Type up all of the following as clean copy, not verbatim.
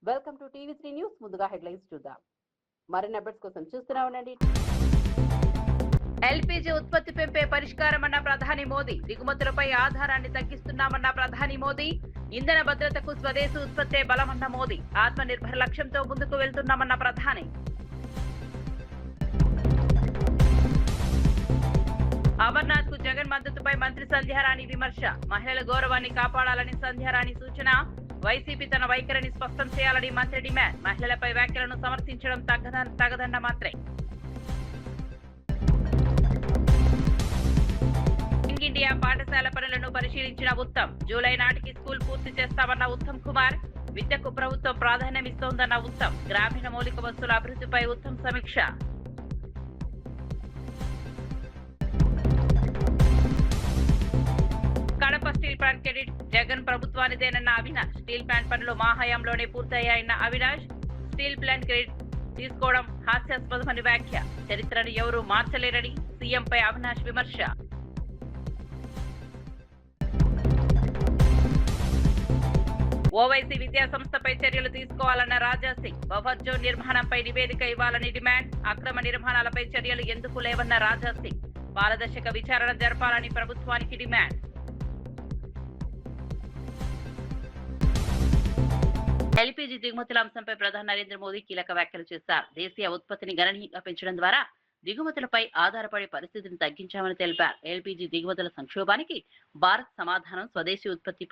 Welcome to TV three news. ముందుగా headlines చూద్దాం. మరిన్ని అప్డేట్స్ కోసం చూస్తూనే ఉండండి. ఎల్పీజీ ఉత్పత్తి పెంపే పరిష్కారమన్న ప్రధాని మోదీ. దిగుమతులపై ఆధారాన్ని తగ్గిస్తున్నామన్న ప్రధాని మోదీ. ఇంధన భద్రతకు స్వదేశీ ఉత్పత్తే బలమన్న మోదీ. ఆత్మనిర్భర్ లక్ష్యంతో ముందుకు వెళ్తున్నామన్న ప్రధాని. అమర్నాథ్ కు జగన్ మద్దతుపై మంత్రి సంధ్యారాణి విమర్శ. మహిళల గౌరవాన్ని కాపాడాలని సంధ్యారాణి సూచన. వైసీపీ తన వైఖరిని స్పష్టం చేయాలని మంత్రి డిమాండ్. మహిళలపై వ్యాఖ్యలను సమర్థించడం తగదన్న మంత్రి. యంగ్ ఇండియా పాఠశాల పనులను పరిశీలించిన ఉత్తమ్. జూలై నాటికి స్కూల్ పూర్తి చేస్తామన్న ఉత్తమ్ కుమార్. విద్యకు ప్రభుత్వం ప్రాధాన్యమిస్తోందన్న ఉత్తమ్. గ్రామీణ మౌలిక వస్తువుల అభివృద్ధిపై ఉత్తమ్ సమీక్ష. Kadapa steel plant credit Jagan ప్రభుత్వానిదేనన్న అవినాష్. స్టీల్ ప్లాంట్ పనులు మా హయాంలోనే పూర్తయ్యాయన్న అవినాష్. స్టీల్ ప్లాంట్ క్రెడిట్ తీసుకోవడం హాస్యాస్పదమని వ్యాఖ్య. చరిత్రను ఎవరూ మార్చలేరని సీఎంపై అవినాష్ విమర్శ. ఓవైసీ విద్యా సంస్థపై చర్యలు తీసుకోవాలన్న రాజాసింగ్. బఫర్ జోన్ నిర్మాణంపై నివేదిక ఇవ్వాలని డిమాండ్. అక్రమ నిర్మాణాలపై చర్యలు ఎందుకు లేవన్న రాజాసింగ్. పారదర్శక విచారణ జరపాలని ప్రభుత్వానికి డిమాండ్. ఎల్పీజీ దిగుమతుల అంశంపై ప్రధాని నరేంద్ర మోదీ కీలక వ్యాఖ్యలు చేశారు. దేశీయ ఉత్పత్తిని గణనీయంగా పెంచడం ద్వారా దిగుమతులపై ఆధారపడే పరిస్థితిని తగ్గించామని తెలిపారు. ఎల్పీజీ దిగుమతుల సంక్షోభానికి భారత్ సమాధానం స్వదేశీ ఉత్పత్తి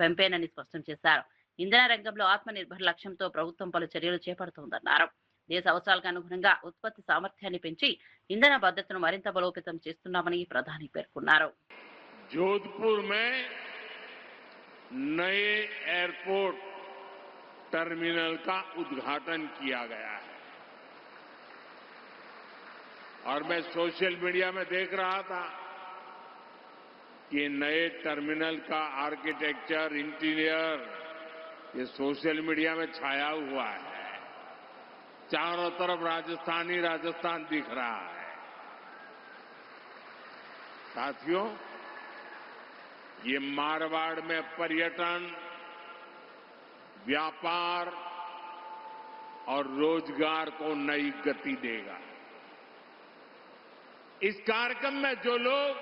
పెంపేనని స్పష్టం చేశారు. ఇంధన రంగంలో ఆత్మనిర్భర్ లక్ష్యంతో ప్రభుత్వం పలు చర్యలు చేపడుతోందన్నారు. దేశ అవసరాలకు అనుగుణంగా ఉత్పత్తి సామర్థ్యాన్ని పెంచి ఇంధన భద్రతను మరింత బలోపేతం చేస్తున్నామని ప్రధాని పేర్కొన్నారు. जोधपुर में नए एयरपोर्ट टर्मिनल का उद्घाटन किया गया है और मैं सोशल मीडिया में देख रहा था कि नए टर्मिनल का आर्किटेक्चर, इंटीरियर ये सोशल मीडिया में छाया हुआ है। चारों तरफ राजस्थान दिख रहा है। साथियों, ये मारवाड़ में पर्यटन, व्यापार और रोजगार को नई गति देगा। इस कार्यक्रम में जो लोग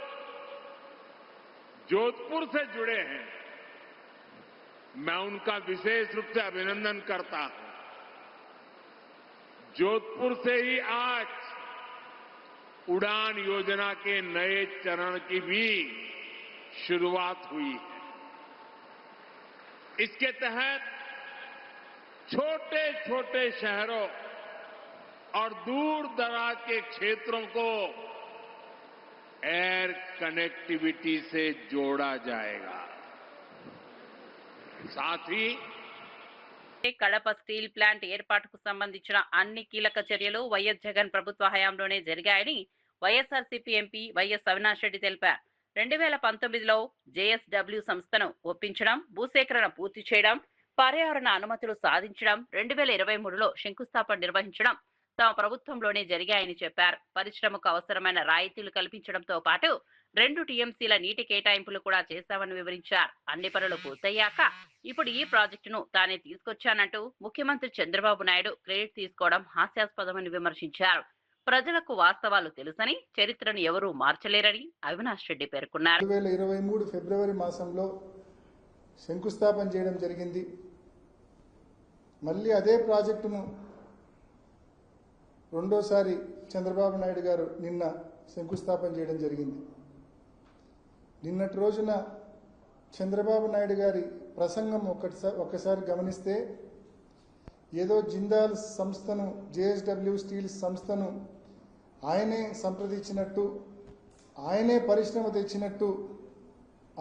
जोधपुर से जुड़े हैं, मैं उनका विशेष रूप से अभिनंदन करता हूं। जोधपुर से ही आज उड़ान योजना के नए चरण की भी शुरुआत हुई है। इसके तहत छोटे छोटे शहरों और दूर दराज के क्षेत्रों को एयर कनेक्टिविटी से जोड़ा जाएगा। साथ ही కడప స్టీల్ ప్లాంట్ ఏర్పాటుకు సంబంధించిన అన్ని కీలక చర్యలు వైఎస్ జగన్ ప్రభుత్వ హయాంలోనే జరిగాయని వైఎస్ఆర్సీపీ ఎంపీ వైఎస్ అవినాష్ రెడ్డి తెలిపారు. 2019లో జేఎస్డబ్ల్యూ సంస్థను ఒప్పించడం, భూసేకరణ పూర్తి చేయడం, పర్యావరణ అనుమతులు సాధించడం, 2023లో శంకుస్థాపన నిర్వహించడం తమ ప్రభుత్వంలోనే జరిగాయని చెప్పారు. పరిశ్రమకు అవసరమైన రాయితీలు కల్పించడంతో పాటు 2 టీఎంసీల నీటి కేటాయింపులు కూడా చేశామని వివరించారు. అన్ని పనులు పూర్తయ్యాక ఇప్పుడు ఈ ప్రాజెక్టును తానే తీసుకొచ్చానంటూ ముఖ్యమంత్రి చంద్రబాబు నాయుడు క్రెడిట్ తీసుకోవడం హాస్యాస్పదమని విమర్శించారు. ప్రజలకు వాస్తవాలు తెలుసని, చరిత్రను ఎవరూ మార్చలేరని అవినాష్ రెడ్డి పేర్కొన్నారు. 2023 ఫిబ్రవరి మాసంలో శంకుస్థాపన చేయడం జరిగింది. మళ్ళీ అదే ప్రాజెక్టును రెండోసారి చంద్రబాబు నాయుడు గారు నిన్న శంకుస్థాపన చేయడం జరిగింది. నిన్నటి రోజున చంద్రబాబు నాయుడు గారి ప్రసంగం ఒక్కసారి గమనిస్తే ఏదో జిందాల్ సంస్థను, జేఎస్డబ్ల్యూ స్టీల్ సంస్థను ఆయనే సంప్రదించినట్టు, ఆయనే పరిశ్రమ తెచ్చినట్టు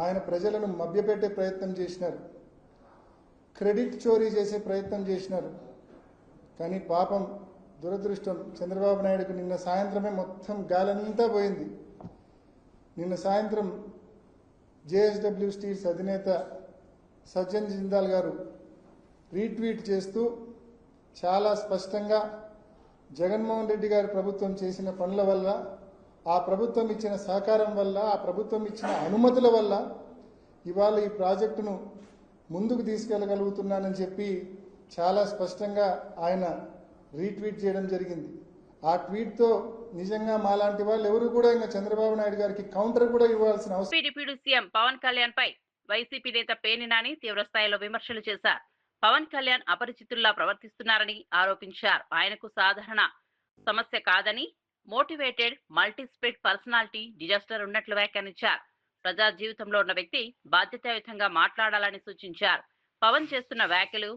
ఆయన ప్రజలను మభ్యపెట్టే ప్రయత్నం చేసినారు. క్రెడిట్ చోరీ చేసే ప్రయత్నం చేసినారు. కానీ పాపం, దురదృష్టం, చంద్రబాబు నాయుడుకు నిన్న సాయంత్రమే మొత్తం గాలంతా పోయింది. నిన్న సాయంత్రం జేఎస్డబ్ల్యూ స్టీల్స్ అధినేత సజ్జన్ జిందాల్ గారు రీట్వీట్ చేస్తూ చాలా స్పష్టంగా జగన్మోహన్ రెడ్డి గారి ప్రభుత్వం చేసిన పనుల వల్ల, ఆ ప్రభుత్వం ఇచ్చిన సహకారం వల్ల, ఆ ప్రభుత్వం ఇచ్చిన అనుమతుల వల్ల ఇవాళ ఈ ప్రాజెక్టును ముందుకు తీసుకెళ్లగలుగుతున్నానని చెప్పి చాలా స్పష్టంగా ఆయన రీట్వీట్ చేయడం జరిగింది. ఆ ట్వీట్తో నిజంగా మాలాంటి వాళ్ళు ఎవరు కూడా ఇంకా చంద్రబాబు నాయుడు గారికి కౌంటర్ కూడా ఇవ్వాల్సిన అవసరం. డిప్యూటీ సీఎం పవన్ కళ్యాణ్ పై వైసీపీ నేత పేర్ని నాని తీవ్ర స్థాయిలో విమర్శలు చేశారు. పవన్ కళ్యాణ్ అపరిచితుల్లా ప్రవర్తిస్తున్నారని ఆరోపించారు. ఆయనకు సాధారణ సమస్య కాదని, మోటివేటెడ్ మల్టీస్పెడ్ పర్సనాలిటీ డిజాస్టర్ ఉన్నట్లు వ్యాఖ్యానించారు. ప్రజా జీవితంలో ఉన్న వ్యక్తి బాధ్యతాయుతంగా మాట్లాడాలని సూచించారు. పవన్ చేస్తున్న వ్యాఖ్యలు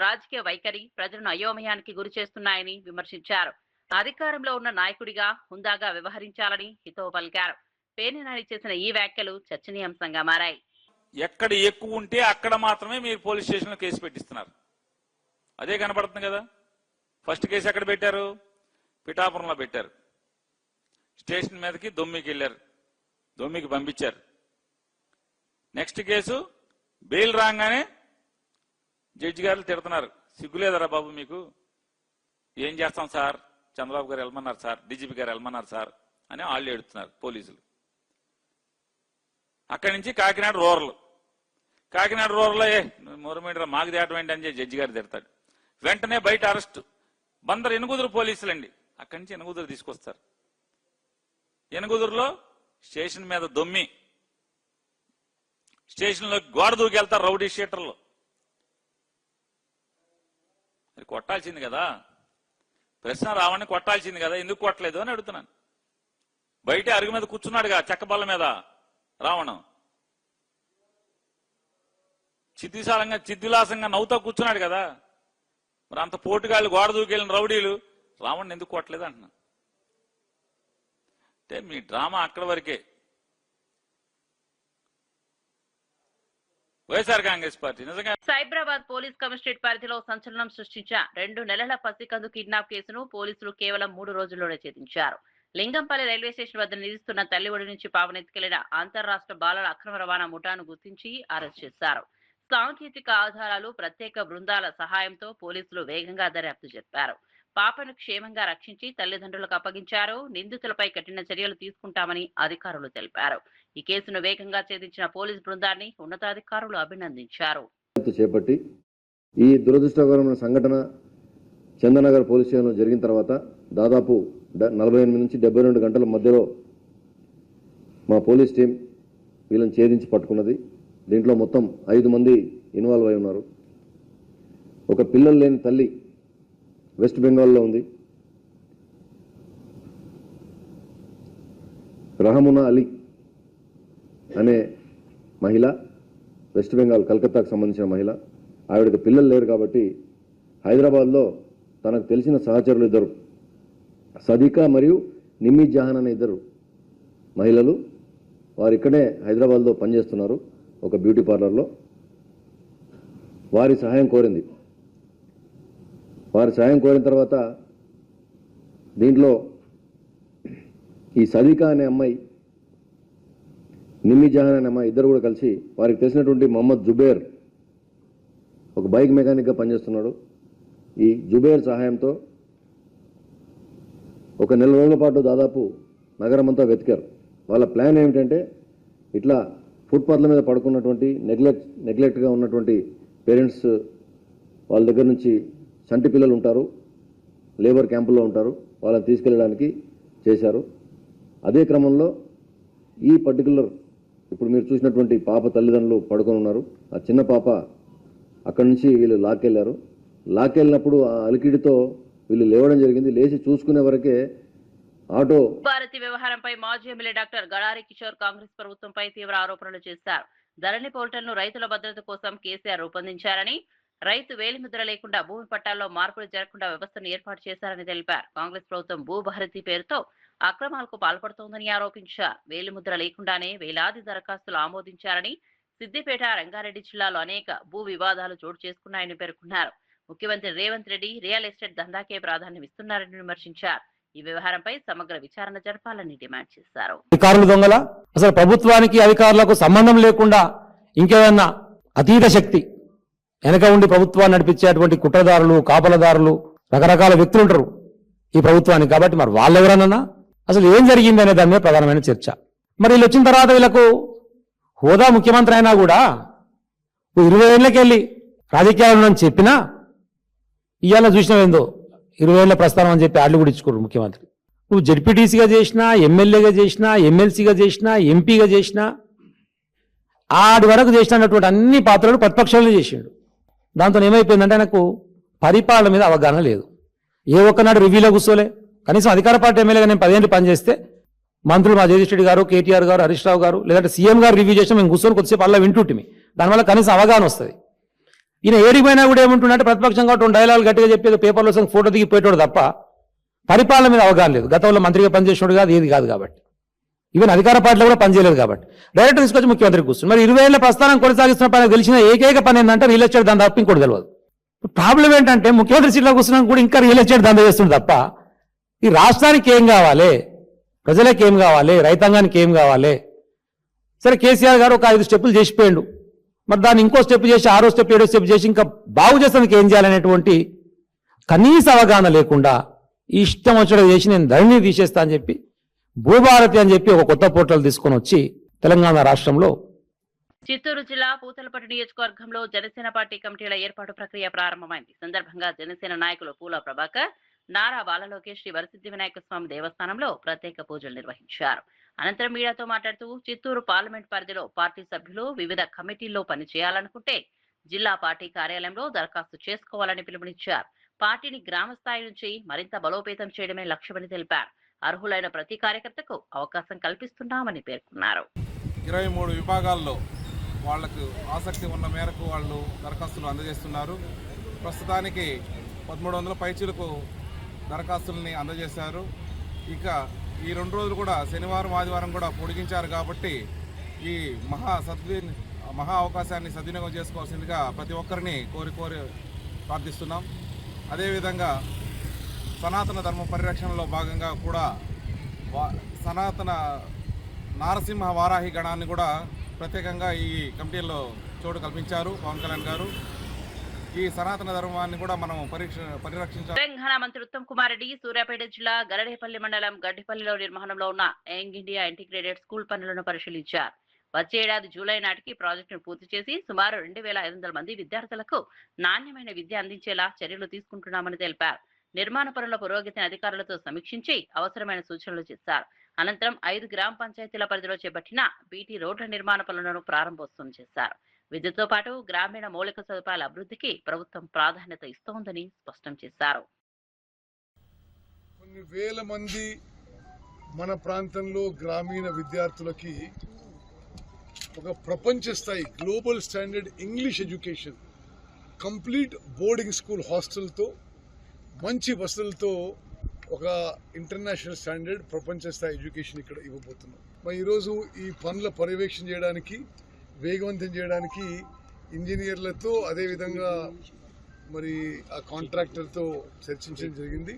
రాజకీయ వైఖరి ప్రజలను అయోమయానికి గురి చేస్తున్నాయని విమర్శించారు. అధికారంలో ఉన్న నాయకుడిగా హుందాగా వ్యవహరించాలని హితవు పలికారు. పేర్ని నాని చేసిన ఈ వ్యాఖ్యలు చర్చనీయాంశంగా మారాయి. ఎక్కడ ఎక్కువ ఉంటే అక్కడ మాత్రమే మీరు పోలీస్ స్టేషన్లో కేసు పెట్టిస్తున్నారు. అదే కనపడుతుంది కదా. ఫస్ట్ కేసు ఎక్కడ పెట్టారు? పిఠాపురంలో పెట్టారు. స్టేషన్ మీదకి దొమ్మికి వెళ్ళారు, దొమ్మికి పంపించారు. నెక్స్ట్ కేసు బెయిల్ రాగానే జడ్జి గారు తిడుతున్నారు, సిగ్గులేదరా బాబు మీకు, ఏం చేస్తాం సార్, చంద్రబాబు గారు వెళ్ళమన్నారు సార్, డీజీపీ గారు వెళ్ళమన్నారు సార్ అని వాళ్ళు ఎడుతున్నారు పోలీసులు. అక్కడి నుంచి కాకినాడ రూరల్ మొరమీడరా మాకు తేటం ఏంటి అని జడ్జి గారు తిడతాడు. వెంటనే బయట అరెస్ట్. బందరు ఎనుగుదురు పోలీసులండి, అక్కడి నుంచి ఎనుగుదురు తీసుకొస్తారు. ఎనుగుదురులో స్టేషన్ మీద దొమ్మి, స్టేషన్లో గోడ దూకి వెళ్తారు రౌడీ షీటర్లు. అది కొట్టాల్సింది కదా, ప్రశ్న రావని కొట్టాల్సింది కదా, ఎందుకు కొట్టలేదు అని అడుగుతున్నాను. బయట అరుగు మీద కూర్చున్నాడుగా, చెక్కబల్ల మీద రావణం, చిద్విలాసంగా నవ్వుతో కూర్చున్నాడు కదా. మరి అంత పోటుగాళ్ళు గోడ దూకెళ్ళిన రౌడీలు రావణ్ ఎందుకు కొట్టలేదు అంటున్నా. అంటే మీ డ్రామా అక్కడి వరకే. వైఎస్ఆర్ కాంగ్రెస్ పార్టీ నిజంగా సైబరాబాద్ పోలీస్ కమిషనరేట్ పరిధిలో సంచలనం సృష్టించిన 2 నెలల పసికందు కిడ్నాప్ కేసును పోలీసులు కేవలం 3 రోజుల్లోనే ఛేదించారు. లింగంపల్లి రైల్వే స్టేషన్ వద్ద నిలుస్తున్న తల్లి ఒడి నుంచి పాపనెత్తుకెళ్లిన అంతర్రాష్ట్ర బాలల అక్రమ రవాణా ముఠాను గుర్తించి అరెస్ట్ చేశారు. సాంకేతిక ఆధారాలు, ప్రత్యేక బృందాల సహాయంతో పోలీసులు వేగంగా దర్యాప్తు జరిపారు. పాపను క్షేమంగా రక్షించి తల్లిదండ్రులకు అప్పగించారు. నిందితులపై కఠిన చర్యలు తీసుకుంటామని అధికారులు తెలిపారు. ఈ కేసును వేగంగా ఛేదించిన పోలీస్ బృందాన్ని ఉన్నతాధికారులు అభినందించారు. చేపట్టి ఈ దురదృష్టకరమైన సంఘటన చందనగర్ పోలీస్ స్టేషన్లో జరిగిన తర్వాత దాదాపు 48 నుంచి 72 గంటల మధ్యలో మా పోలీస్ టీం వీళ్ళని ఛేదించి పట్టుకున్నది. దీంట్లో మొత్తం 5 మంది ఇన్వాల్వ్ అయి ఉన్నారు. ఒక పిల్లలు లేని తల్లి వెస్ట్ బెంగాల్లో ఉంది. రహమునా అలీ అనే మహిళ, వెస్ట్ బెంగాల్ కలకత్తాకు సంబంధించిన మహిళ. ఆవిడకి పిల్లలు లేరు కాబట్టి హైదరాబాద్లో తనకు తెలిసిన సహచరులు ఇద్దరు, సదికా మరియు నిమ్మి జహాన్ అనే ఇద్దరు మహిళలు, వారు ఇక్కడే హైదరాబాద్లో పనిచేస్తున్నారు ఒక బ్యూటీ పార్లర్లో. వారి సహాయం కోరింది. వారి సహాయం కోరిన తర్వాత దీంట్లో ఈ సదికా అనే అమ్మాయి, నిమ్మి జహాన్ అనే అమ్మాయి ఇద్దరు కూడా కలిసి వారికి తెలిసినటువంటి మొహమ్మద్ జుబేర్, ఒక బైక్ మెకానిక్గా పనిచేస్తున్నాడు. ఈ జుబేర్ సహాయంతో ఒక నెల రోజుల పాటు దాదాపు నగరం అంతా వెతికారు. వాళ్ళ ప్లాన్ ఏమిటంటే ఇట్లా ఫుట్పాత్ల మీద పడుకున్నటువంటి నెగ్లెక్ట్గా ఉన్నటువంటి పేరెంట్స్ వాళ్ళ దగ్గర నుంచి చంటి పిల్లలు ఉంటారు, లేబర్ క్యాంపుల్లో ఉంటారు, వాళ్ళని తీసుకెళ్ళడానికి చేశారు. అదే క్రమంలో ఈ పర్టికులర్ ఇప్పుడు మీరు చూసినటువంటి పాప తల్లిదండ్రులు పడుకొని ఉన్నారు. ఆ చిన్న పాప అక్కడి నుంచి వీళ్ళు లాక్కెళ్ళారు. లాక్కెళ్ళినప్పుడు ఆ అలికిడితో వీళ్ళు లేవడం జరిగింది. లేచి చూసుకునే వరకే ఆటో. భారతి వ్యవహారంపై మాజీ ఎమ్మెల్యే డాక్టర్ గడారి కిషోర్ కాంగ్రెస్ ప్రభుత్వంపై తీవ్ర ఆరోపణలు చేశారు. ధరణి పోర్టల్ను రైతుల భద్రత కోసం కేసీఆర్ రూపొందించారని, రైతు వేలిముద్ర లేకుండా భూమి పట్టాల్లో మార్పులు జరగకుండా వ్యవస్థను ఏర్పాటు చేశారని తెలిపారు. కాంగ్రెస్ ప్రభుత్వం భూభారతి పేరుతో అక్రమాలకు పాల్పడుతోందని ఆరోపించారు. వేలిముద్ర లేకుండానే వేలాది దరఖాస్తులు ఆమోదించారని, సిద్దిపేట, రంగారెడ్డి జిల్లాలో అనేక భూ వివాదాలు చోటు చేసుకున్నాయని పేర్కొన్నారు. ముఖ్యమంత్రి రేవంత్ రెడ్డి రియల్ ఎస్టేట్ దందాకే ప్రాధాన్యం ఇస్తున్నారని విమర్శించారు. ఈ వ్యవహారంపై సమగ్ర విచారణ జరపాలని డిమాండ్ చేశారు. అధికారులు దొంగల, అసలు ప్రభుత్వానికి అధికారులకు సంబంధం లేకుండా ఇంకేదన్నా అతీత శక్తి వెనక ఉండి ప్రభుత్వాన్ని నడిపించేటువంటి కుట్రదారులు, కాపలదారులు, రకరకాల వ్యక్తులు ఉంటారు ఈ ప్రభుత్వానికి. కాబట్టి మరి వాళ్ళెవరన్నా అసలు ఏం జరిగింది అనే దాని మీద ప్రధానమైన చర్చ. మరి వీళ్ళు వచ్చిన తర్వాత వీళ్ళకు హోదా ముఖ్యమంత్రి అయినా కూడా 20 ఏళ్ళకెళ్ళి రాజకీయాలను అని చెప్పినా ఇవాళ చూసినావేందో 20 ఏళ్ల ప్రస్థానం అని చెప్పి ఆళ్ళు కూడా ఇచ్చుకోరు ముఖ్యమంత్రి. నువ్వు జడ్పీటీసీగా చేసినా, ఎమ్మెల్యేగా చేసినా, ఎమ్మెల్సీగా చేసినా, ఎంపీగా చేసినా, ఆడి వరకు చేసినటువంటి అన్ని పాత్రలు ప్రతిపక్షాలు చేసిండు. దాంతో ఏమైపోయిందంటే నాకు పరిపాలన మీద అవగాహన లేదు. ఏ ఒక్కనాడు రివ్యూలో కూర్చోలే. కనీసం అధికార పార్టీ ఎమ్మెల్యేగా నేను 10 ఏళ్ళు పనిచేస్తే మంత్రులు మా జగదీష్ రెడ్డి గారు, కేటీఆర్ గారు, హరీష్ రావు గారు, లేదంటే సీఎం గారు రివ్యూ చేసినా మేము కూర్చొని కొద్దిసేపు అలా వింటుంటిమి. దానివల్ల కనీసం అవగాహన వస్తుంది. ఈయన ఏడిపోయినా కూడా ఏముంటుందంటే ప్రతిపక్షం కాబట్టి 2 డైలాగులు గట్టిగా చెప్పేది పేపర్లో ఫోటో దిగి పోయేటోడు తప్ప పరిపాలన మీద అవగాహన లేదు. గతంలో మంత్రిగా పనిచేసినోడు కాదు, ఏది కాదు కాబట్టి, ఈవెన్ అధికార పార్టీలో కూడా పనిచేయలేదు కాబట్టి డైరెక్ట్ తీసుకొచ్చి ముఖ్యమంత్రికి కూర్చుని మరి 20 ఏళ్ల ప్రస్థానం కొనసాగిస్తున్న పని గెలిచిన ఏకైక పని ఏంటంటే రియల్ ఎస్టేట్ దందా తప్ప ఇంకోటి తెలియదు. ప్రాబ్లం ఏంటంటే ముఖ్యమంత్రి సీట్లో కూర్చున్నాక కూడా ఇంకా రియల్ ఎస్టేట్ దందా చేస్తుంది తప్ప ఈ రాష్ట్రానికి ఏం కావాలి, ప్రజలకు ఏం కావాలి, రైతాంగానికి ఏం కావాలి. సరే కేసీఆర్ గారు ఒక 5 స్టెప్పులు చేసిపోయాడు. మరి దాన్ని ఇంకో స్టెప్ చేసి 6వ స్టెప్ 7వ స్టెప్ చేసి ఇంకా బాగు చేసేందుకు ఏం చేయాలనేటువంటి కనీస అవగాహన లేకుండా ఇష్టం వచ్చేది చేసి నేను ధరణి తీసేస్తా అని చెప్పి భూభారతి అని చెప్పి ఒక కొత్త పోర్టల్ తీసుకొని వచ్చి తెలంగాణ రాష్ట్రంలో చిత్తూరు జిల్లా పూతలపట్టు నియోజకవర్గంలో జనసేన పార్టీ కమిటీల ఏర్పాటు ప్రక్రియ ప్రారంభమైంది. సందర్భంగా జనసేన నాయకులు పూల ప్రభాకర్, నారా బాలలోకేష్ శ్రీ వరసిద్ధి వినాయక స్వామి దేవస్థానంలో ప్రత్యేక పూజలు నిర్వహించారు. అనంతరం మీడియాతో మాట్లాడుతూ చిత్తూరు పార్లమెంట్ పరిధిలో పార్టీ సభ్యులు వివిధ కమిటీల్లో పనిచేయాలనుకుంటే జిల్లా పార్టీ కార్యాలయంలో దరఖాస్తు చేసుకోవాలని పిలుపునిచ్చారు. పార్టీని గ్రామ స్థాయి నుంచి మరింత బలోపేతం చేయడమే లక్ష్యమని తెలిపారు. అర్హులైన ప్రతి కార్యకర్తకు అవకాశం కల్పిస్తున్నామని పేర్కొన్నారు. 23 విభాగాల్లో వాళ్లకు ఆసక్తి ఉన్న మేరకు వాళ్ళు దరఖాస్తులు అందజేస్తున్నారు. ప్రస్తుతానికి 1300 పైచీలకు దరఖాస్తుల్ని అందజేశారు. ఇక ఈ 2 రోజులు కూడా శనివారం ఆదివారం కూడా పొడిగించారు కాబట్టి ఈ మహా అవకాశాన్ని సద్వినియోగం చేసుకోవాల్సిందిగా ప్రతి ఒక్కరిని కోరి ప్రార్థిస్తున్నాం. అదేవిధంగా సనాతన ధర్మ పరిరక్షణలో భాగంగా కూడా సనాతన నారసింహ వారాహి గణాన్ని కూడా ప్రత్యేకంగా ఈ కమిటీలో చోటు కల్పించారు పవన్ కళ్యాణ్ గారు. ఈ సనాతన ధర్మాన్ని కూడా మనం పరిరక్షించాలి. తెలంగాణ మంత్రి ఉత్తమ్ కుమార్ రెడ్డి సూర్యాపేట జిల్లా గరడేపల్లి మండలం గడ్డిపల్లిలో నిర్మాణంలో ఉన్న యంగ్ ఇండియా ఇంటిగ్రేటెడ్ స్కూల్ పనులను పరిశీలించారు. వచ్చే ఏడాది జూలై నాటికి ప్రాజెక్టును పూర్తి చేసి సుమారు 2500 మంది విద్యార్థులకు నాణ్యమైన విద్య అందించేలా చర్యలు తీసుకుంటున్నామని తెలిపారు. నిర్మాణ పనుల పురోగతిని అధికారులతో సమీక్షించి అవసరమైన సూచనలు చేశారు. అనంతరం 5 గ్రామ పంచాయతీల పరిధిలో చేపట్టిన బీటీ రోడ్ల నిర్మాణ పనులను ప్రారంభోత్సవం చేశారు. విద్యుత్తో పాటు గ్రామీణ మౌలిక సదుపాయాల అభివృద్ధికి ప్రభుత్వం ప్రాధాన్యత ఇస్తోందని స్పష్టం చేశారు. కొన్ని వేల మంది మన ప్రాంతంలో గ్రామీణ విద్యార్థులకి ఒక ప్రపంచ స్థాయి global standard English education, complete boarding school హాస్టల్తో, మంచి వసతులతో ఒక ఇంటర్నేషనల్ స్టాండర్డ్ ప్రపంచ స్థాయి ఎడ్యుకేషన్ ఇక్కడ ఇవ్వబోతున్నాం. మరి ఈరోజు ఈ పనుల పర్యవేక్షణ చేయడానికి, వేగవంతం చేయడానికి ఇంజనీర్లతో అదేవిధంగా మరి ఆ కాంట్రాక్టర్తో చర్చించడం జరిగింది.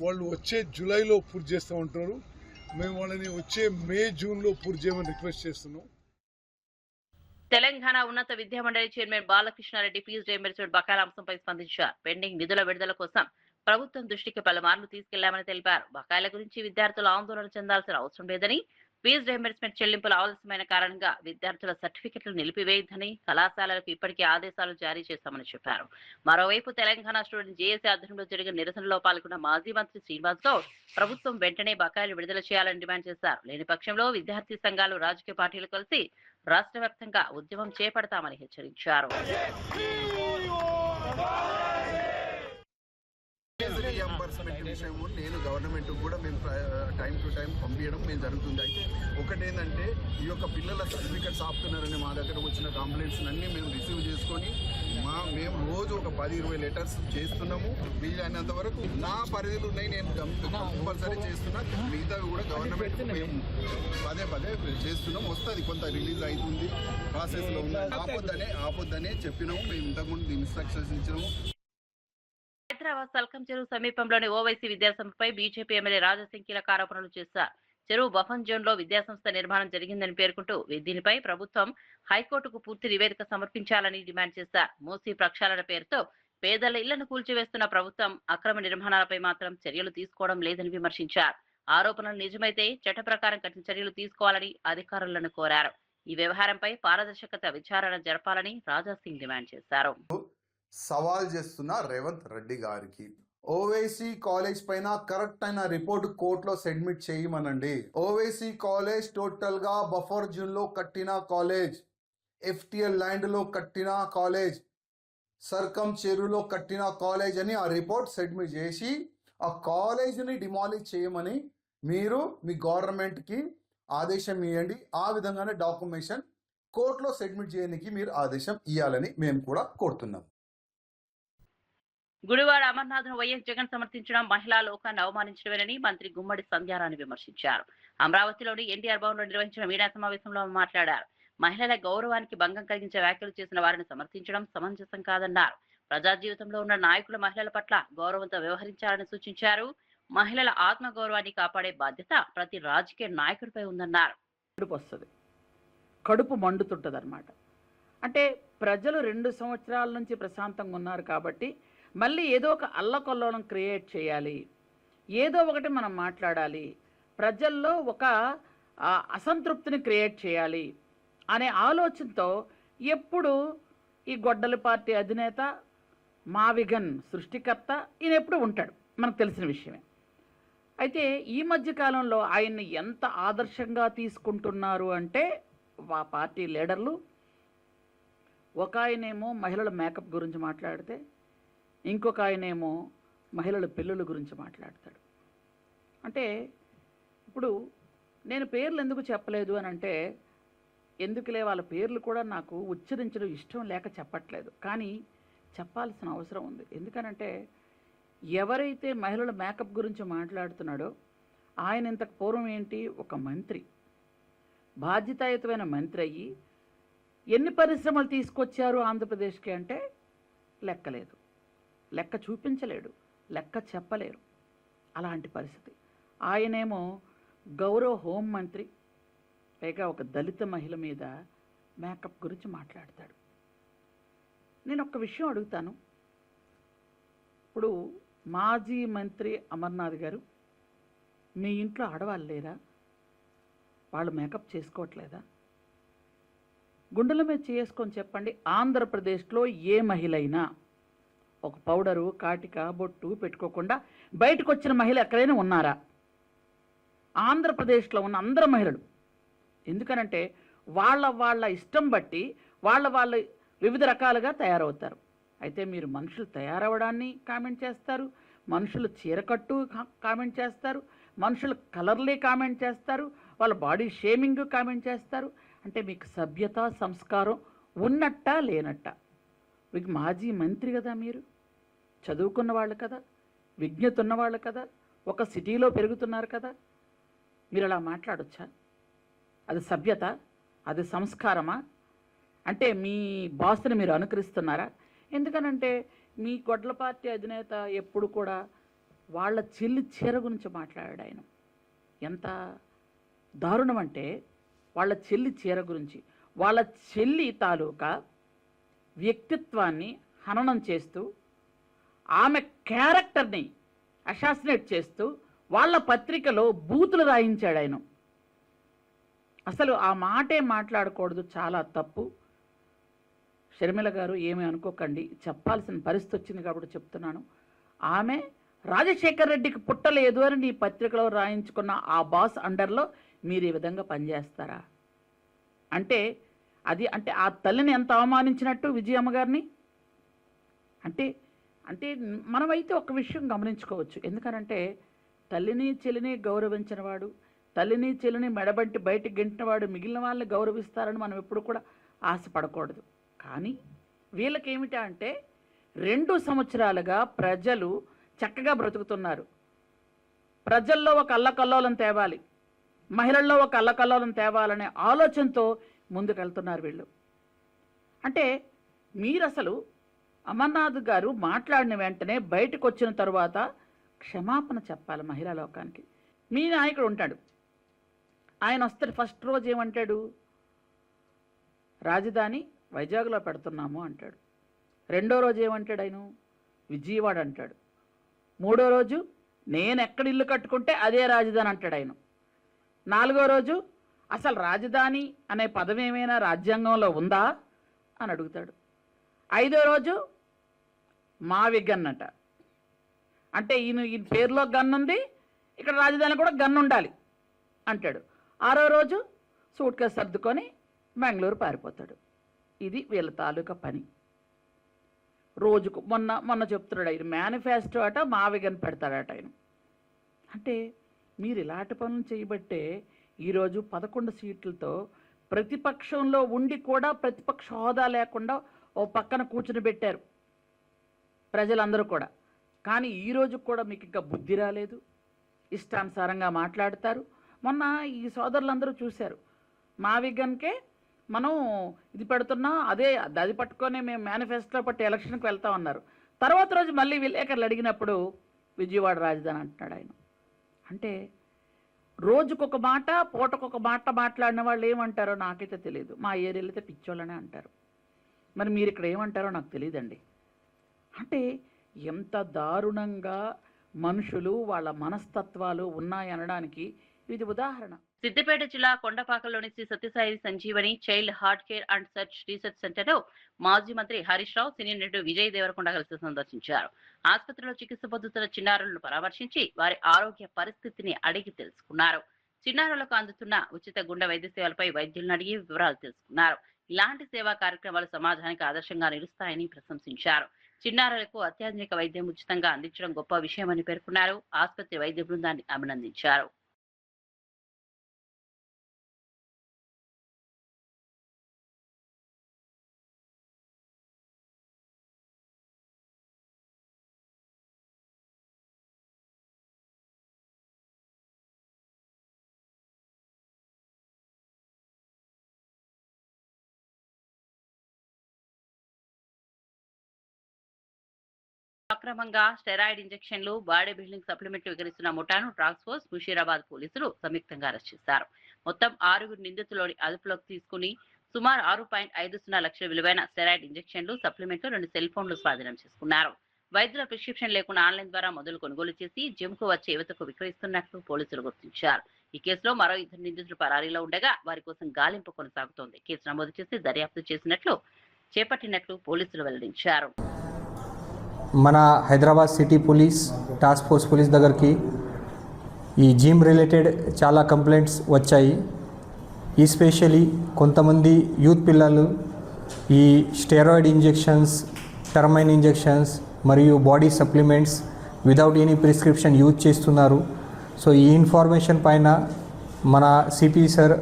వాళ్ళు వచ్చే జూలైలో పూర్తి చేస్తూ ఉంటారు. మేము వాళ్ళని వచ్చే మే జూన్లో పూర్తి చేయమని రిక్వెస్ట్ చేస్తున్నాం. తెలంగాణ ఉన్నత విద్యా మండలి చైర్మన్ బాలకృష్ణారెడ్డి ఫీజు రీయింబర్స్మెంట్ బకాయిల అంశంపై స్పందించారు. పెండింగ్ నిధుల విడుదల కోసం ప్రభుత్వం దృష్టికి పలుమార్లు తీసుకెళ్లామని తెలిపారు. బకాయిల గురించి విద్యార్థులు ఆందోళన చెందాల్సిన అవసరం లేదని, ఫీజు రీయింబర్స్మెంట్ చెల్లింపులు ఆలస్యమైన కారణంగా విద్యార్థుల సర్టిఫికెట్లు నిలిపివేయొద్దని కళాశాలలకు ఇప్పటికే ఆదేశాలు జారీ చేశామని చెప్పారు. మరోవైపు తెలంగాణ స్టూడెంట్ జేఏసీ ఆధ్వర్యంలో జరిగిన నిరసనలో పాల్గొన్న మాజీ మంత్రి శ్రీనివాస్ గౌడ్ ప్రభుత్వం వెంటనే బకాయిలు విడుదల చేయాలని డిమాండ్ చేశారు. లేని పక్షంలో విద్యార్థి సంఘాలు, రాజకీయ పార్టీలు కలిసి రాష్ట్ర వ్యాప్తంగా ఉద్యమం చేపడతామని హెచ్చరించారు. రీయింబర్స్మెంట్ విషయం నేను గవర్నమెంట్ కూడా మేము టైం టు టైం పంపించడం మేము జరుగుతుంది. అయితే ఒకటేంటంటే ఈ యొక్క పిల్లల సర్టిఫికెట్స్ ఆపుతున్నారని మా దగ్గర వచ్చిన కంప్లైంట్స్ అన్నీ మేము రిసీవ్ చేసుకొని మేము రోజు ఒక 10-20 లెటర్స్ చేస్తున్నాము. వీలైనంత వరకు నా పరిధిలో ఉన్నాయి, నేను కంపల్సరీ చేస్తున్నా. మిగతావి కూడా గవర్నమెంట్ మేము పదే చేస్తున్నాం. వస్తుంది, కొంత రిలీజ్ అవుతుంది, ప్రాసెస్లో ఉంది. ఆపొద్దనే చెప్పినాము. మేము ఇంతకుముందు ఇన్స్ట్రక్షన్స్ ఇచ్చినాము. హైదరాబాద్ సల్కం చెరువు సమీపంలోని ఓవైసీ విద్యాసంస్థపై బీజేపీ ఎమ్మెల్యే రాజాసింగ్ కీలక ఆరోపణలు చేశారు. చెరువు బఫన్ జోన్ లో విద్యాసంస్థ నిర్మాణం జరిగిందని పేర్కొంటూ దీనిపై ప్రభుత్వం హైకోర్టుకు పూర్తి నివేదిక సమర్పించాలని డిమాండ్ చేశారు. మూసీ ప్రక్షాళన పేరుతో పేదల ఇళ్లను కూల్చివేస్తున్న ప్రభుత్వం అక్రమ నిర్మాణాలపై మాత్రం చర్యలు తీసుకోవడం లేదని విమర్శించారు. ఆరోపణలు నిజమైతే చట్ట ప్రకారం కఠిన చర్యలు తీసుకోవాలని అధికారులను కోరారు. ఈ వ్యవహారంపై పారదర్శకత విచారణ జరపాలని రాజాసింగ్ డిమాండ్ చేశారు. సవాల్ చేస్తున్న రేవంత్ రెడ్డి గారికి. ఓవైసీ కాలేజ్ పైన కరెక్ట్ అయిన రిపోర్ట్ కోర్టులో సబ్మిట్ చేయమనండి. ఓవైసీ కాలేజ్ టోటల్ గా బఫర్ జోన్ లో కట్టిన కాలేజ్, ఎఫ్టిఎల్ ల్యాండ్ లో కట్టిన కాలేజ్, సర్కం చెరువులో కట్టిన కాలేజ్ అని ఆ రిపోర్ట్ సబ్మిట్ చేసి ఆ కాలేజీని డిమాలిష్ చేయమని మీరు మీ గవర్నమెంట్కి ఆదేశం ఇవ్వండి. ఆ విధంగానే డాక్యుమెంటేషన్ కోర్టులో సబ్మిట్ చేయడానికి మీరు ఆదేశం ఇవ్వాలని మేము కూడా కోరుతున్నాం. గుడివాడ అమర్నాథ్ను వైఎస్ జగన్ సమర్థించడం మహిళా లోకాన్ని అవమానించడమేనని మంత్రి గుమ్మడి సంధ్యారాణి విమర్శించారు. అమరావతిలోని ఎన్టీఆర్ భవన్ లో నిర్వహించిన మీడియా సమావేశంలో మాట్లాడారు. మహిళల గౌరవానికి భంగం కలిగించే వ్యాఖ్యలు చేసిన వారిని సమర్థించడం సమంజసం కాదన్నారు. ప్రజా జీవితంలో ఉన్న నాయకులు మహిళల పట్ల గౌరవంతో వ్యవహరించాలని సూచించారు. మహిళల ఆత్మ గౌరవాన్ని కాపాడే బాధ్యత ప్రతి రాజకీయ నాయకుడిపై ఉందన్నారు. కడుపు మండుతుంటది అనమాట. అంటే ప్రజలు 2 సంవత్సరాల నుంచి ప్రశాంతంగా ఉన్నారు కాబట్టి మళ్ళీ ఏదో ఒక అల్లకొల్లోలం క్రియేట్ చేయాలి, ఏదో ఒకటి మనం మాట్లాడాలి, ప్రజల్లో ఒక అసంతృప్తిని క్రియేట్ చేయాలి అనే ఆలోచనతో ఎప్పుడు ఈ గొడ్డలి పార్టీ అధినేత మావిగన్ సృష్టికర్త ఈయన ఎప్పుడు ఉంటాడు, మనకు తెలిసిన విషయమే. అయితే ఈ మధ్య కాలంలో ఆయన్ని ఎంత ఆదర్శంగా తీసుకుంటున్నారు అంటే ఆ పార్టీ లీడర్లు, ఒక ఆయనేమో మహిళల మేకప్ గురించి మాట్లాడితే ఇంకొక ఆయనేమో మహిళల పెళ్ళిళ్ళ గురించి మాట్లాడతాడు. అంటే ఇప్పుడు నేను పేర్లు ఎందుకు చెప్పలేదు అని అంటే, ఎందుకులే వాళ్ళ పేర్లు కూడా నాకు ఉచ్చరించడం ఇష్టం లేక చెప్పట్లేదు, కానీ చెప్పాల్సిన అవసరం ఉంది. ఎందుకనంటే ఎవరైతే మహిళల మేకప్ గురించి మాట్లాడుతున్నాడో ఆయన ఇంతకు పూర్వం ఏంటి, ఒక మంత్రి, బాధ్యతాయుతమైన మంత్రి అయ్యి ఎన్ని పరిశ్రమలు తీసుకొచ్చారు ఆంధ్రప్రదేశ్కి అంటే లెక్కలేదు, లెక్క చూపించలేడు, లెక్క చెప్పలేరు. అలాంటి పరిస్థితి. ఆయనేమో గౌరవ హోంమంత్రి, పైగా ఒక దళిత మహిళ మీద మేకప్ గురించి మాట్లాడతాడు. నేను ఒక్క విషయం అడుగుతాను. ఇప్పుడు మాజీ మంత్రి అమర్నాథ్ గారు, మీ ఇంట్లో ఆడవాళ్ళు లేరా? వాళ్ళు మేకప్ చేసుకోవట్లేదా? గుండెల మీద చేసుకొని చెప్పండి, ఆంధ్రప్రదేశ్లో ఏ మహిళ అయినా ఒక పౌడరు, కాటిక, బొట్టు పెట్టుకోకుండా బయటకు వచ్చిన మహిళ ఎక్కడైనా ఉన్నారా? ఆంధ్రప్రదేశ్లో ఉన్న అందరు మహిళలు. ఎందుకనంటే వాళ్ళ ఇష్టం బట్టి వాళ్ళ వివిధ రకాలుగా తయారవుతారు. అయితే మీరు మనుషులు తయారవడాన్ని కామెంట్ చేస్తారు, మనుషులు చీరకట్టు కామెంట్ చేస్తారు, మనుషులు కలర్లే కామెంట్ చేస్తారు, వాళ్ళ బాడీ షేమింగ్ కామెంట్ చేస్తారు. అంటే మీకు సభ్యత, సంస్కారం ఉన్నట్ట లేనట్ట? మీకు మాజీ మంత్రి కదా, మీరు చదువుకున్న వాళ్ళు కదా, విజ్ఞత ఉన్నవాళ్ళు కదా, ఒక సిటీలో పెరుగుతున్నారు కదా, మీరు అలా మాట్లాడొచ్చా? అది సభ్యత? అది సంస్కారమా? అంటే మీ బాస్ని మీరు అనుకరిస్తున్నారా? ఎందుకనంటే మీ గొడ్ల పార్టీ అధినేత ఎప్పుడు కూడా వాళ్ళ చెల్లి చీర గురించి మాట్లాడాడు. ఆయన ఎంత దారుణం అంటే వాళ్ళ చెల్లి చీర గురించి, వాళ్ళ చెల్లి తాలూకా వ్యక్తిత్వాన్ని హననం చేస్తూ, ఆమె క్యారెక్టర్ని అసాసినేట్ చేస్తూ వాళ్ళ పత్రికలో బూతులు రాయించాడు ఆయన. అసలు ఆ మాటే మాట్లాడకూడదు, చాలా తప్పు. షర్మిల గారు ఏమీ అనుకోకండి, చెప్పాల్సిన పరిస్థితి వచ్చింది కాబట్టి చెప్తున్నాను. ఆమె రాజశేఖర్ రెడ్డికి పుట్టలేదు అని నీ పత్రికలో రాయించుకున్న ఆ బాస్ అండర్లో మీరు ఈ విధంగా పనిచేస్తారా? అంటే అది అంటే ఆ తల్లిని ఎంత అవమానించినట్టు విజయమ్మ గారిని. అంటే అంటే మనమైతే ఒక విషయం గమనించుకోవచ్చు. ఎందుకనంటే తల్లిని చెల్లిని గౌరవించిన వాడు, తల్లిని చెల్లిని మెడబట్టి బయటికి గెంటినవాడు మిగిలిన వాళ్ళని గౌరవిస్తారని మనం ఎప్పుడు కూడా ఆశపడకూడదు. కానీ వీళ్ళకేమిటా అంటే 2 సంవత్సరాలుగా ప్రజలు చక్కగా బ్రతుకుతున్నారు. ప్రజల్లో ఒక అల్లకల్లోలం తేవాలి, మహిళల్లో ఒక అల్లకల్లోలం తేవాలనే ఆలోచనతో ముందుకెళ్తున్నారు వీళ్ళు. అంటే మీరు అసలు అమర్నాథ్ గారు మాట్లాడిన వెంటనే బయటకు వచ్చిన తర్వాత క్షమాపణ చెప్పాలి మహిళా లోకానికి. మీ నాయకుడు ఉంటాడు, ఆయన వస్తాడు, ఫస్ట్ రోజు ఏమంటాడు, రాజధాని వైజాగ్లో పెడుతున్నాము అంటాడు. 2వ రోజు ఏమంటాడు ఆయన, విజయవాడ అంటాడు. 3వ రోజు నేను ఎక్కడ ఇల్లు కట్టుకుంటే అదే రాజధాని అంటాడు ఆయన. 4వ రోజు అసలు రాజధాని అనే పదం ఏమైనా రాజ్యాంగంలో ఉందా అని అడుగుతాడు. 5వ రోజు మావి గన్ అట. అంటే ఈయన పేరులో గన్ ఉంది, ఇక్కడ రాజధాని కూడా గన్ ఉండాలి అంటాడు. 6వ రోజు సూట్ కేసు సర్దుకొని బెంగళూరు పారిపోతాడు. ఇది వీళ్ళ తాలూకా పని. రోజుకు మొన్న చెప్తున్నాడు ఆయన మేనిఫెస్టో అట మావి గన్ పెడతాడట ఆయన. అంటే మీరు ఇలాంటి పనులు చేయబట్టే ఈరోజు 11 సీట్లతో ప్రతిపక్షంలో ఉండి కూడా ప్రతిపక్ష హోదా లేకుండా ఓ పక్కన కూర్చుని పెట్టారు ప్రజలందరూ కూడా. కానీ ఈరోజు కూడా మీకు ఇంకా బుద్ధి రాలేదు, ఇష్టానుసారంగా మాట్లాడతారు. మొన్న ఈ సోదరులందరూ చూశారు, మావి గన్కే మనం ఇది పెడుతున్నాం, అది పట్టుకొని మేము మేనిఫెస్టో పట్టి ఎలక్షన్కి వెళ్తామన్నారు. తర్వాత రోజు మళ్ళీ విలేకరులు అడిగినప్పుడు విజయవాడ రాజధాని అంటున్నాడు ఆయన. అంటే రోజుకొక మాట పూటకొక మాట మాట్లాడిన వాళ్ళు ఏమంటారో నాకైతే తెలియదు. మా ఏరియాలో అయితే పిచ్చోళ్ళనే అంటారు. మరి మీరు ఇక్కడ ఏమంటారో నాకు తెలియదండి. అంటే ఎంత దారుణంగా మనుషులు వాళ్ళ మనస్తత్వాలు ఉన్నాయనడానికి ఇది ఉదాహరణ. సిద్దిపేట జిల్లా కొండపాకలోని Shri Sathya Sai Sanjeevani child heart care and research centre లో మాజీ మంత్రి హరీష్ రావు, సీనియర్ నటుడు విజయ్ దేవరకొండ కలిసి సందర్శించారు. ఆసుపత్రిలో చికిత్స పొందుతున్న చిన్నారులను పరామర్శించి వారి ఆరోగ్య పరిస్థితిని అడిగి తెలుసుకున్నారు. చిన్నారులకు అందుతున్న ఉచిత గుండె వైద్య సేవలపై వైద్యులను అడిగి వివరాలు తెలుసుకున్నారు. ఇలాంటి సేవా కార్యక్రమాలు సమాజానికి ఆదర్శంగా నిలుస్తాయని ప్రశంసించారు. చిన్నారులకు అత్యాధునిక వైద్యం ఉచితంగా అందించడం గొప్ప విషయమని పేర్కొన్నారు. ఆసుపత్రి వైద్య బృందాన్ని అభినందించారు. అక్రమంగా స్టెరాయిడ్ ఇంజెక్షన్లు, బాడీ బిల్డింగ్ సప్లిమెంట్లు విక్రయిస్తున్న ముఠాను డ్రగ్స్ ఫోర్స్, ముషీరాబాద్ పోలీసులు సంయుక్తంగా అరెస్ట్ చేశారు. మొత్తం 6 నిందితులని అదుపులోకి తీసుకుని సుమారు 6.50 లక్షల విలువైన స్టెరాయిడ్ ఇంజెక్షన్లు, సప్లిమెంట్లు, 2 సెల్ ఫోన్లు స్వాధీనం చేసుకున్నారు. వైద్యుల ప్రిస్క్రిప్షన్ లేకుండా ఆన్లైన్ ద్వారా మందులు కొనుగోలు చేసి జిమ్ కు వచ్చే యువతకు విక్రయిస్తున్నట్లు పోలీసులు గుర్తించారు. ఈ కేసులో మరో 2 నిందితులు పరారీలో ఉండగా వారి కోసం గాలింపు కొనసాగుతోంది. కేసు నమోదు చేసి దర్యాప్తు చేపట్టినట్లు పోలీసులు వెల్లడించారు. మన Hyderabad city police task force police దగ్గరికి ఈ జిమ్ రిలేటెడ్ చాలా కంప్లైంట్స్ వచ్చాయి. ఎస్పెషల్లీ కొంతమంది యూత్ పిల్లలు ఈ స్టెరాయిడ్ ఇంజెక్షన్స్, టర్మైన్ ఇంజెక్షన్స్ మరియు body supplements without any prescription use చేస్తున్నారు. సో ఈ ఇన్ఫర్మేషన్ పైన మన సిపి సార్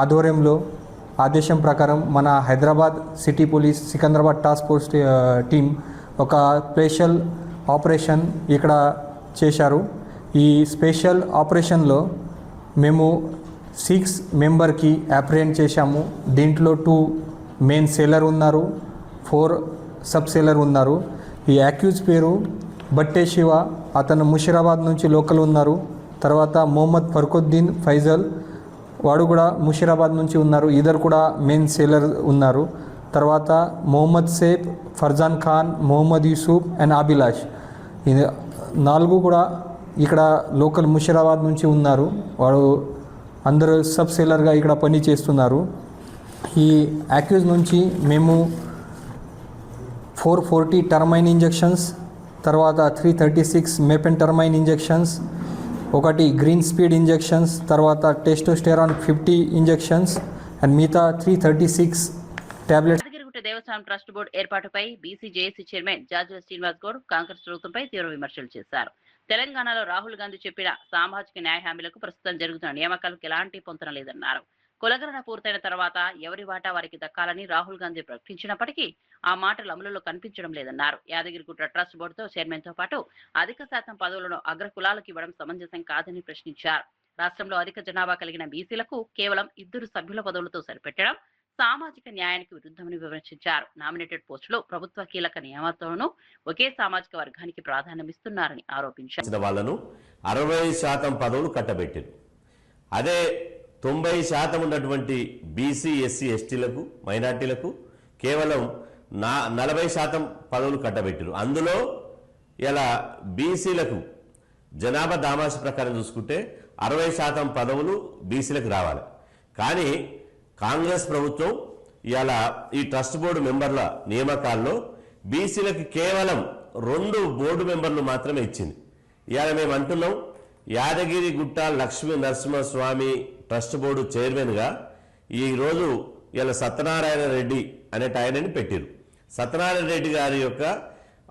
ఆధ్వర్యంలో ఆదేశం ప్రకారం మన Hyderabad city police Secunderabad task force team ఒక స్పెషల్ ఆపరేషన్ ఇక్కడ చేశారు. ఈ స్పెషల్ ఆపరేషన్లో మేము 6 మెంబర్కి అప్రిహెండ్ చేశాము. దీంట్లో 2 మెయిన్ సెల్లర్ ఉన్నారు, 4 సబ్ సెల్లర్ ఉన్నారు. ఈ అక్యూజ్ పేరు బట్టే శివ, అతను ముషీరాబాద్ నుంచి లోకల్ ఉన్నారు. తర్వాత మొహమ్మద్ ఫర్ఖుద్దీన్ ఫైజల్, వాడు కూడా ముషీరాబాద్ నుంచి ఉన్నారు. ఇద్దరు కూడా మెయిన్ సెల్లర్ ఉన్నారు. తర్వాత మొహమ్మద్ సేఫ్, ఫర్జాన్ ఖాన్, మొహమ్మద్ యూసుఫ్ అండ్ అభిలాష్, ఇది 4 కూడా ఇక్కడ లోకల్ ముషీరాబాద్ నుంచి ఉన్నారు. వాడు అందరూ సబ్ సెల్లర్గా ఇక్కడ పని చేస్తున్నారు. ఈ అక్యూజ్ నుంచి మేము 440 టర్మైన్ ఇంజెక్షన్స్, తర్వాత 336 మెపెన్ టర్మైన్ ఇంజెక్షన్స్, 1 గ్రీన్ స్పీడ్ ఇంజెక్షన్స్, తర్వాత టెస్టోస్టెరాన్ 50 ఇంజెక్షన్స్ అండ్ మిగతా 336 టాబ్లెట్స్. యాదగిరిగుట్ట దేవస్థానం ట్రస్ట్ బోర్డు ఏర్పాటుపై BC JAC chairman జార్జుల Srinivas Goud Congress ప్రభుత్వంపై తీవ్ర విమర్శలు చేశారు. తెలంగాణలో రాహుల్ గాంధీ చెప్పిన సామాజిక న్యాయ హామీలకు ప్రస్తుతం జరుగుతున్న నియామకాలకు ఎలాంటి పొంతన లేదన్నారు. కులగణన పూర్తయిన తర్వాత ఎవరి వాటా వారికి దక్కాలని రాహుల్ గాంధీ ప్రకటించినప్పటికీ ఆ మాటలు అమలులో కనిపించడం లేదన్నారు. యాదగిరిగుట్ట ట్రస్ట్ బోర్డుతో చైర్మన్ తో పాటు అధిక శాతం పదవులను అగ్ర కులాలకు ఇవ్వడం సమంజసం కాదని ప్రశ్నించారు. రాష్ట్రంలో అధిక జనాభా కలిగిన బీసీలకు కేవలం 2 సభ్యుల పదవులతో సరిపెట్టడం సామాజిక న్యాయానికి విరుద్ధమని విమర్శించారు. నామినేటెడ్ పోస్టులో ప్రభుత్వ కీలక నియామకాలను ఒకే సామాజిక వర్గానికి ప్రాధాన్యమిస్తున్నారని ఆరోపించారు. వాళ్ళను 60% పదవులు కట్టబెట్టారు. అదే 90% ఉన్నటువంటి బీసీ, ఎస్సీ, ఎస్టీలకు, మైనార్టీలకు కేవలం 40% పదవులు కట్టబెట్టారు. అందులో ఇలా బీసీలకు జనాభా దామాష ప్రకారం చూసుకుంటే 60% పదవులు బీసీలకు రావాలి. కానీ కాంగ్రెస్ ప్రభుత్వం ఇలా ఈ ట్రస్ట్ బోర్డు మెంబర్ల నియామకాల్లో బీసీలకు కేవలం 2 బోర్డు మెంబర్లు మాత్రమే ఇచ్చింది. ఇవాళ మేము అంటున్నాం, యాదగిరిగుట్ట లక్ష్మీ నరసింహస్వామి ట్రస్ట్ బోర్డు చైర్మన్గా ఈరోజు ఇలా సత్యనారాయణ రెడ్డి అనే ఆయనని పెట్టారు. సత్యనారాయణ రెడ్డి గారి యొక్క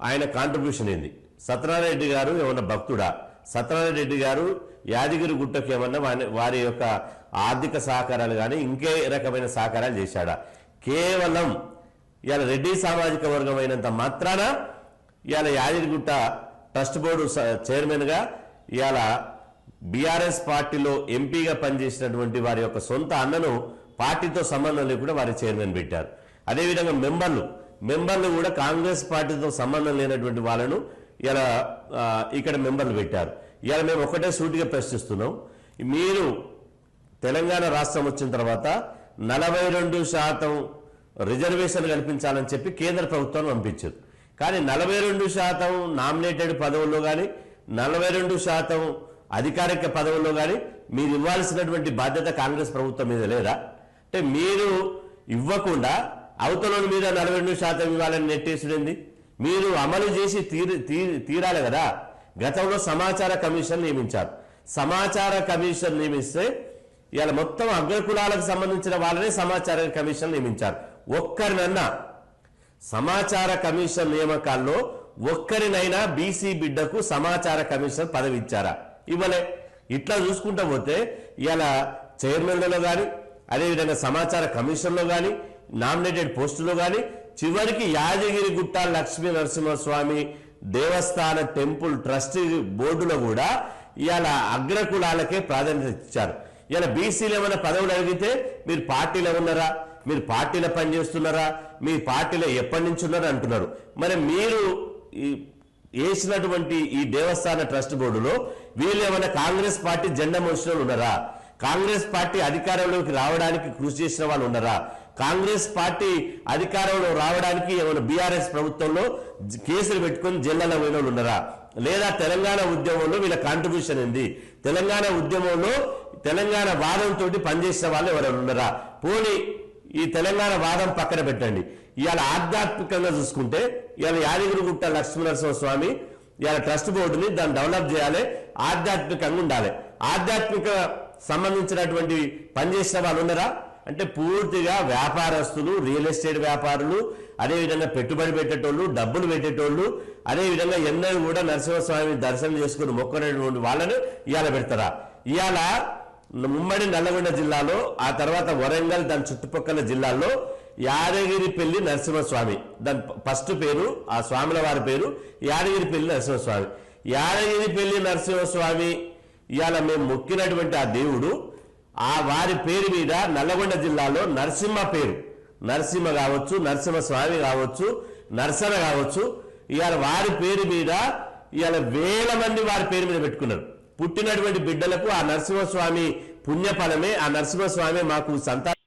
ఆయన కాంట్రిబ్యూషన్ ఏంది? సత్యనారాయణ రెడ్డి గారు ఏమన్నా భక్తుడా? సత్యనారాయణ రెడ్డి గారు యాదగిరిగుట్టకు ఏమన్నా వారి యొక్క ఆర్థిక సహకారాలు కానీ ఇంకే రకమైన సహకారాలు చేశాడా? కేవలం ఇవాళ రెడ్డి సామాజిక వర్గం అయినంత మాత్రాన ఇవాళ యాదగిరిగుట్ట ట్రస్ట్ బోర్డు చైర్మన్గా ఇవాళ బీఆర్ఎస్ పార్టీలో ఎంపీగా పనిచేసినటువంటి వారి యొక్క సొంత అన్నను పార్టీతో సంబంధం లేకుండా వారి చైర్మన్ పెట్టారు. అదేవిధంగా మెంబర్లు కూడా కాంగ్రెస్ పార్టీతో సంబంధం లేనటువంటి వాళ్ళను ఇలా ఇక్కడ మెంబర్లు పెట్టారు. ఇవాళ మేము ఒకటే సూటిగా ప్రశ్నిస్తున్నాం, మీరు తెలంగాణ రాష్ట్రం వచ్చిన తర్వాత 42% రిజర్వేషన్ కల్పించాలని చెప్పి కేంద్ర ప్రభుత్వం పంపించారు. కానీ 42% నామినేటెడ్ పదవుల్లో కానీ 42% అధికారిక పదవుల్లో కానీ మీరు ఇవ్వాల్సినటువంటి బాధ్యత కాంగ్రెస్ ప్రభుత్వం మీద లేదా? అంటే మీరు ఇవ్వకుండా అవతల మీద 42% ఇవ్వాలని నెట్టేసింది. మీరు అమలు చేసి తీరాలి కదా. గతంలో సమాచార కమిషన్ నియమించారు. సమాచార కమిషన్ నియమిస్తే ఇవాళ మొత్తం అగ్రకులాలకు సంబంధించిన వాళ్ళనే సమాచార కమిషన్ నియమించారు. ఒక్కరినన్నా సమాచార కమిషన్ నియామకాల్లో ఒక్కరినైనా బీసీ బిడ్డకు సమాచార కమిషన్ పదవి ఇచ్చారా? ఇవ్వలే. ఇట్లా చూసుకుంటా పోతే ఇవాళ చైర్మన్లలో కానీ అదేవిధంగా సమాచార కమిషన్లో కానీ నామినేటెడ్ పోస్టులో కానీ చివరికి యాదగిరిగుట్ట లక్ష్మీ నరసింహస్వామి దేవస్థాన టెంపుల్ ట్రస్టీ బోర్డులో కూడా ఇవాళ అగ్రకులాలకే ప్రాధాన్యత ఇచ్చారు. ఇలా బీసీలు ఏమైనా పదవులు అడిగితే మీరు పార్టీలో ఉన్నారా, మీరు పార్టీలో పనిచేస్తున్నారా, మీ పార్టీలో ఎప్పటి నుంచి ఉన్నారా అంటున్నారు. మరి మీరు వేసినటువంటి ఈ దేవస్థాన ట్రస్ట్ బోర్డులో వీళ్ళు ఏమైనా కాంగ్రెస్ పార్టీ జెండా మోసిన ఉన్నారా? కాంగ్రెస్ పార్టీ అధికారంలోకి రావడానికి కృషి చేసిన వాళ్ళు ఉన్నారా? కాంగ్రెస్ పార్టీ అధికారంలో రావడానికి ఏమైనా బీఆర్ఎస్ ప్రభుత్వంలో కేసులు పెట్టుకొని జైళ్ళలో పోయిన వాళ్ళు ఉన్నారా? లేదా తెలంగాణ ఉద్యమంలో వీళ్ళ కాంట్రిబ్యూషన్ ఏంది? తెలంగాణ ఉద్యమంలో తెలంగాణ వాదంతో పనిచేసిన వాళ్ళు ఎవరైనా ఉన్నారా? పోనీ ఈ తెలంగాణ వాదం పక్కన పెట్టండి. ఇవాళ ఆధ్యాత్మికంగా చూసుకుంటే ఇవాళ యాదగిరిగుట్ట లక్ష్మీనరసింహస్వామి ఇవాళ ట్రస్ట్ బోర్డుని దాన్ని డెవలప్ చేయాలి, ఆధ్యాత్మికంగా ఉండాలి. ఆధ్యాత్మిక సంబంధించినటువంటి పనిచేసిన వాళ్ళు ఉన్నారా? అంటే పూర్తిగా వ్యాపారస్తులు, రియల్ ఎస్టేట్ వ్యాపారులు, అదేవిధంగా పెట్టుబడి పెట్టేటోళ్ళు, డబ్బులు పెట్టేటోళ్ళు, అదేవిధంగా ఎన్నడూ కూడా నరసింహస్వామి దర్శనం చేసుకుని మొక్కనటువంటి వాళ్ళని ఇవాళ పెడతారా? ఇవాళ ఉమ్మడి నల్లగొండ జిల్లాలో, ఆ తర్వాత వరంగల్ దాని చుట్టుపక్కల జిల్లాల్లో యాదగిరిపల్లి నరసింహస్వామి, దాని ఫస్ట్ పేరు ఆ స్వాముల వారి పేరు యాదగిరిపల్లి నరసింహస్వామి. యాదగిరిపల్లి నరసింహస్వామి ఇవాళ మేము మొక్కినటువంటి ఆ దేవుడు ఆ వారి పేరు మీద నల్లగొండ జిల్లాలో నరసింహ పేరు, నరసింహ కావచ్చు, నరసింహస్వామి కావచ్చు, నరసన కావచ్చు, ఇవాళ వారి పేరు మీద ఇవాళ వేల మంది వారి పేరు మీద పెట్టుకున్నారు. పుట్టినటువంటి బిడ్డలకు ఆ నరసింహస్వామి పుణ్యఫలమే, ఆ నరసింహస్వామి మాకు సంతానం.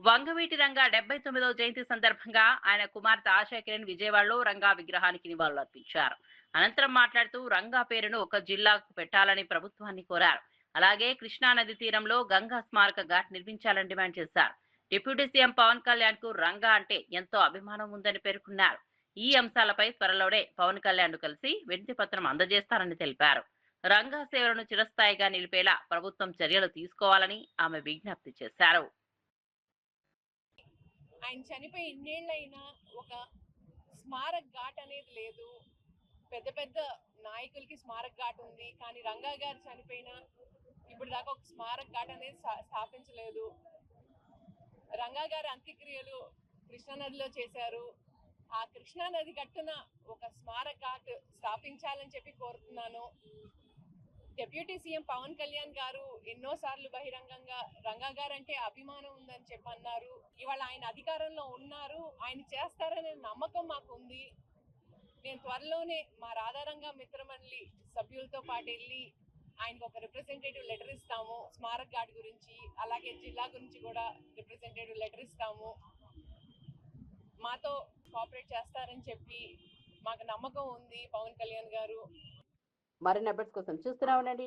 వంగవీటి రంగా 79వ జయంతి సందర్భంగా ఆయన కుమార్తె ఆశా కిరణ్ విజయవాడలో రంగా విగ్రహానికి నివాళులర్పించారు. అనంతరం మాట్లాడుతూ రంగా పేరును ఒక జిల్లాకు పెట్టాలని ప్రభుత్వాన్ని కోరారు. అలాగే కృష్ణానది తీరంలో గంగా స్మారక ఘాట్ నిర్మించాలని డిమాండ్ చేశారు. డిప్యూటీ సీఎం పవన్ కళ్యాణ్ కు రంగా అంటే ఎంతో అభిమానం ఉందని పేర్కొన్నారు. ఈ అంశాలపై త్వరలోనే పవన్ కళ్యాణ్ కలిసి వినతి పత్రం అందజేస్తారని తెలిపారు. రంగా సేవలను చిరస్థాయిగా నిలిపేలా ప్రభుత్వం చర్యలు తీసుకోవాలని ఆమె విజ్ఞప్తి చేశారు. ఆయన చనిపోయి ఇన్నేళ్ళైనా ఒక స్మారక ఘాట్ అనేది లేదు. పెద్ద పెద్ద నాయకులకి స్మారక ఘాట్ ఉంది, కానీ రంగా గారు చనిపోయినా ఇప్పుడు దాకా ఒక స్మారక ఘాట్ అనేది స్థాపించలేదు. రంగా గారి అంత్యక్రియలు కృష్ణానదిలో చేశారు. ఆ కృష్ణానది గట్టున ఒక స్మారక ఘాట్ స్థాపించాలని చెప్పి కోరుతున్నాను. డిప్యూటీ సీఎం పవన్ కళ్యాణ్ గారు ఎన్నోసార్లు బహిరంగంగా రంగా గారు అంటే అభిమానం ఉందని చెప్పి అన్నారు. ఇవాళ ఆయన అధికారంలో ఉన్నారు, ఆయన చేస్తారనే నమ్మకం మాకు ఉంది. నేను త్వరలోనే మా రాధారంగా మిత్రమండలి సభ్యులతో పాటు వెళ్ళి ఆయనకు ఒక రిప్రజెంటేటివ్ లెటర్ ఇస్తాము. స్మారక ఘాట్ గురించి, అలాగే జిల్లా గురించి కూడా రిప్రజెంటేటివ్ లెటర్ ఇస్తాము. మాతో కోఆపరేట్ చేస్తారని చెప్పి మాకు నమ్మకం ఉంది పవన్ కళ్యాణ్ గారు. మరిన్ని అప్డేట్స్ కోసం చూస్తూనే ఉండండి.